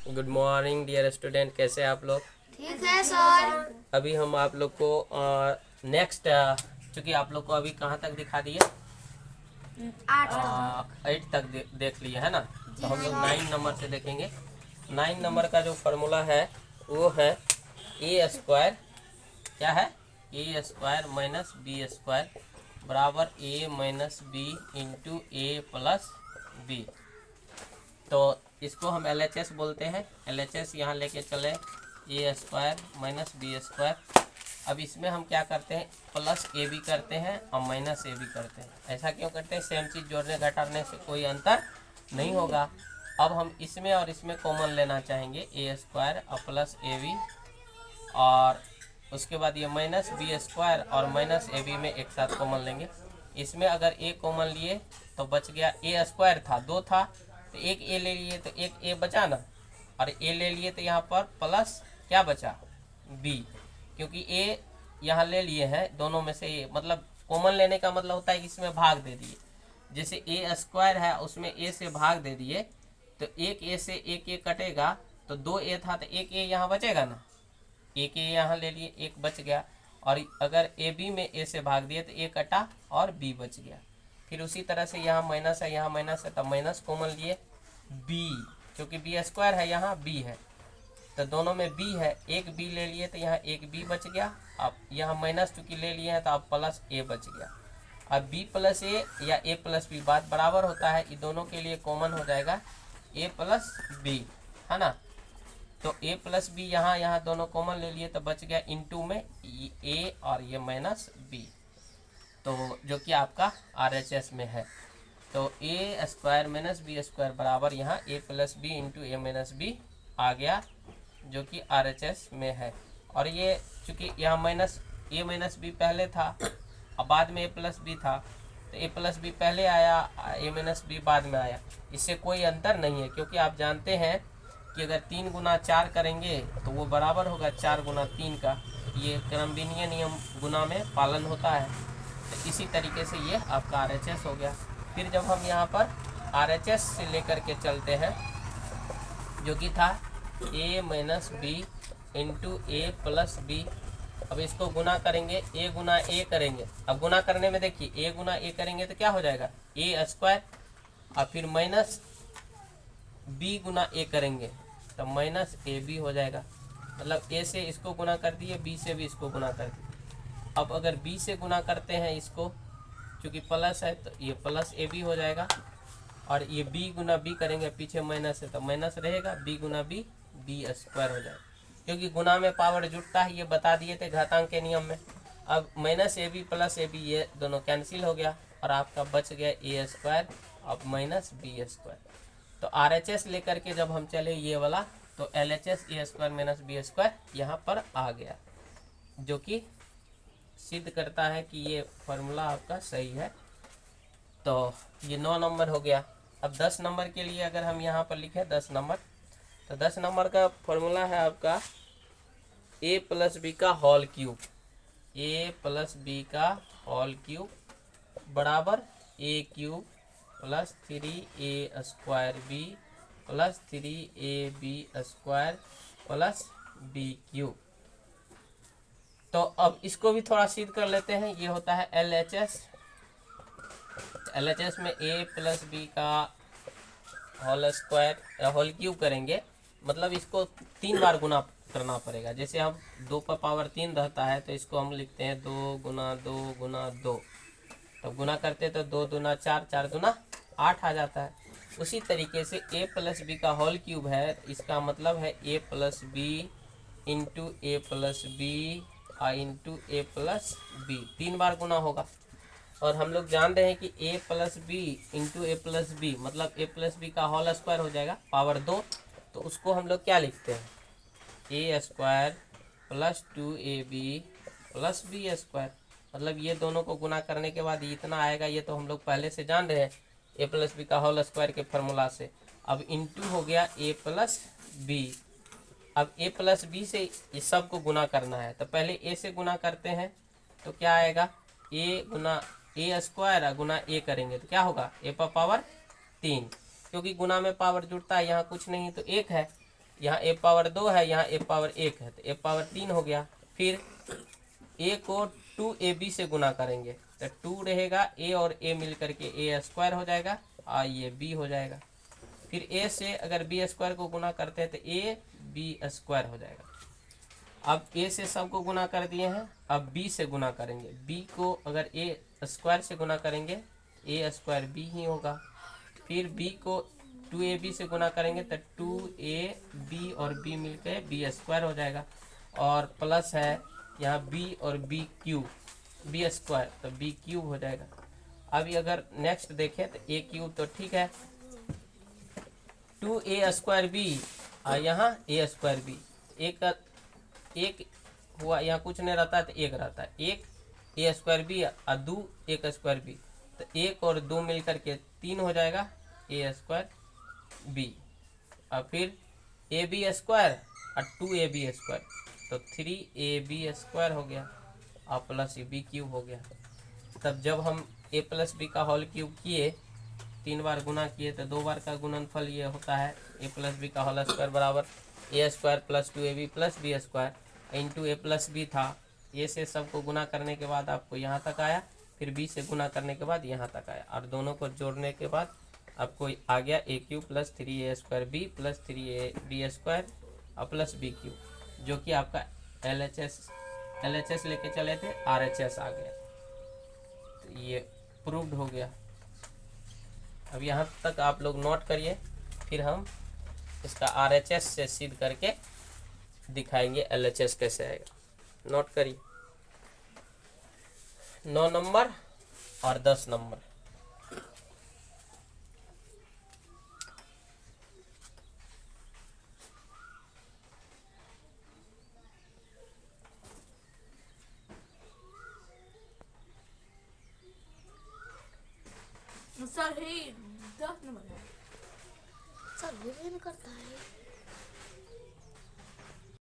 Good morning dear student, कैसे हैं आप लोग? ठीक है सर। अभी हम आप लोग को नेक्स्ट चूँकि आप लोग को अभी कहाँ तक दिखा दिए, 8 तक देख लिए है ना। तो हम लोग 9 नंबर से देखेंगे। 9 नंबर का जो फार्मूला है वो है ए स्क्वायर, क्या है, ए स्क्वायर माइनस बी स्क्वायर बराबर ए minus B into A plus B. तो इसको हम LHS बोलते हैं। LHS यहाँ लेके चले, ए स्क्वायर माइनस बी स्क्वायर। अब इसमें हम क्या करते हैं, प्लस ए बी करते हैं और माइनस ए बी करते हैं। ऐसा क्यों करते हैं? सेम चीज़ जोड़ने घटाने से कोई अंतर नहीं होगा। अब हम इसमें और इसमें कॉमन लेना चाहेंगे, ए स्क्वायर और प्लस ए बी, और उसके बाद ये माइनस बी स्क्वायर और माइनस ए बी में एक साथ कॉमन लेंगे। इसमें अगर ए कॉमन लिए तो बच गया, ए स्क्वायर था 2 था तो एक ए ले लिए तो एक ए बचा ना, और ए ले लिए तो यहाँ पर प्लस क्या बचा, बी, क्योंकि ए यहाँ ले लिए हैं दोनों में से ए, मतलब कॉमन लेने का मतलब होता है कि इसमें भाग दे दिए। जैसे ए स्क्वायर है उसमें ए से भाग दे दिए तो एक ए से एक ए कटेगा, तो 2 ए था तो एक ए यहाँ बचेगा ना, एक ए यहाँ ले लिए, एक बच गया। और अगर ए बी में ए से भाग दिए तो ए कटा और बी बच गया। फिर उसी तरह से यहाँ माइनस है, यहाँ माइनस है, तब माइनस कॉमन लिए बी, क्योंकि बी स्क्वायर है यहाँ बी है तो दोनों में बी है, एक बी ले लिए तो यहाँ एक बी बच गया। अब यहाँ माइनस चूँकि ले लिए हैं तो अब प्लस ए बच गया। अब बी प्लस ए या ए प्लस बी बात बराबर होता है, ये दोनों के लिए कॉमन हो जाएगा ए प्लस बी, है ना। तो ए प्लस बी यहाँ दोनों कॉमन ले लिए तो बच गया इनटू में ए और ये माइनस बी, तो जो कि आपका RHS में है। तो ए स्क्वायर माइनस बी स्क्वायर बराबर यहाँ ए प्लस बी इंटू ए माइनस बी आ गया, जो कि RHS में है। और ये चूँकि यहाँ माइनस ए माइनस बी पहले था और बाद में ए प्लस बी था, तो ए प्लस बी पहले आया, ए माइनस बी बाद में आया, इससे कोई अंतर नहीं है। क्योंकि आप जानते हैं कि अगर 3 गुना 4 करेंगे तो वो बराबर होगा 4 गुना 3 का। ये क्रमबिनीय नियम गुना में पालन होता है। तो इसी तरीके से ये आपका RHS हो गया। फिर जब हम यहाँ पर RHS से लेकर के चलते हैं, जो कि था ए minus B into A plus B. अब इसको गुना करेंगे, ए गुना ए करेंगे। अब गुना करने में देखिए, ए गुना ए करेंगे तो क्या हो जाएगा, ए स्क्वायर, और फिर माइनस बी गुना ए करेंगे तो माइनस ए बी हो जाएगा। मतलब ए से इसको गुना कर दिए, बी से भी इसको गुना कर दिए। अब अगर बी से गुना करते हैं इसको, चूँकि प्लस है तो ये प्लस ए बी हो जाएगा, और ये बी गुना बी करेंगे, पीछे माइनस है तो माइनस रहेगा, बी गुना बी बी स्क्वायर हो जाएगा। क्योंकि गुना में पावर जुटता है, ये बता दिए थे घातांक के नियम में। अब minus A B plus A B ये दोनों कैंसिल हो गया और आपका बच गया ए स्क्वायर अब माइनस बी स्क्वायर। तो RHS लेकर के जब हम चले ये वाला, तो LHS ए स्क्वायर माइनस बी स्क्वायर यहाँ पर आ गया, जो कि सिद्ध करता है कि ये फार्मूला आपका सही है। तो ये 9 नंबर हो गया। अब 10 नंबर के लिए अगर हम यहाँ पर लिखें 10 नंबर, तो 10 नंबर का फॉर्मूला है आपका ए प्लस बी का whole cube, A plus B का होल क्यूब बराबर A cube plus 3a square B plus 3ab square plus B cube. तो अब इसको भी थोड़ा सिद्ध कर लेते हैं। ये होता है LHS। LHS में a प्लस बी का होल स्क्वायर होल क्यूब करेंगे, मतलब इसको 3 बार गुना करना पड़ेगा। जैसे हम 2 पर पावर 3 रहता है तो इसको हम लिखते हैं 2 गुना 2 गुना 2, तो गुना करते तो 2 दूना 4, 4 दूना 8 आ जाता है। उसी तरीके से a प्लस बी का होल क्यूब है, इसका मतलब है a plus B into A plus B into A plus B, 3 बार गुना होगा। और हम लोग जान रहे हैं कि a plus B into A plus B मतलब a प्लस बी का होल स्क्वायर हो जाएगा पावर 2, तो उसको हम लोग क्या लिखते हैं, A square plus 2ab plus B square. मतलब ये दोनों को गुना करने के बाद इतना आएगा, ये तो हम लोग पहले से जान रहे हैं ए प्लस बी का होल स्क्वायर के फार्मूला से। अब इंटू हो गया ए प्लस बी। अब ए प्लस बी से इस सब को गुना करना है, तो पहले ए से गुना करते हैं तो क्या आएगा, ए गुना ए स्क्वायर गुना ए करेंगे तो क्या होगा, ए पर पावर 3, क्योंकि गुना में पावर जुड़ता है, यहाँ कुछ नहीं तो 1 है। यहाँ ए पावर 2 है, यहाँ ए पावर 1 है, तो ए पावर 3 हो गया। फिर ए को 2ab से गुना करेंगे तो 2 रहेगा, ए और ए मिल करके ए स्क्वायर हो जाएगा और ये बी हो जाएगा। फिर ए से अगर बी स्क्वायर को गुना करते हैं तो ए बी स्क्वायर हो जाएगा। अब ए से सबको गुना कर दिए हैं, अब बी से गुना करेंगे। बी को अगर ए स्क्वायर से गुना करेंगे ए स्क्वायर बी ही होगा। फिर बी को 2ab से गुना करेंगे तो 2ab और b मिलकर बी स्क्वायर हो जाएगा। और प्लस है यहाँ b और b क्यूब, बी स्क्वायर तो b क्यूब हो जाएगा। अभी अगर नेक्स्ट देखें तो a क्यूब तो ठीक है, 2a स्क्वायर बी और यहाँ a स्क्वायर बी, एक हुआ, यहाँ कुछ नहीं रहता है तो एक रहता है, एक ए स्क्वायर बी और 2 एक स्क्वायर बी, तो 1 और 2 मिल करके 3 हो जाएगा ए स्क्वायर बी। और फिर ए बी स्क्वायर और 2ab स्क्वायर तो 3ab स्क्वायर हो गया और प्लस बी क्यूब हो गया। तब जब हम a प्लस बी का होल क्यूब किए, 3 बार गुना किए तो 2 बार का गुणनफल ये होता है a प्लस बी का होल स्क्वायर बराबर A square plus 2ab plus B square into A plus B था। ए से सबको गुना करने के बाद आपको यहाँ तक आया, फिर बी से गुना करने के बाद यहाँ तक आया और दोनों को जोड़ने के बाद आपको आ गया A cube plus 3a square B plus 3ab square और प्लस बी क्यूब, जो कि आपका LHS लेके चले थे RHS आ गया। तो ये प्रूव्ड हो गया। अब यहाँ तक आप लोग नोट करिए, फिर हम इसका RHS से सिद्ध करके दिखाएंगे LHS कैसे आएगा। नोट करिए 9 नंबर और 10 नंबर। सर ही 10 नंबर है। सर ये भी नहीं करता है।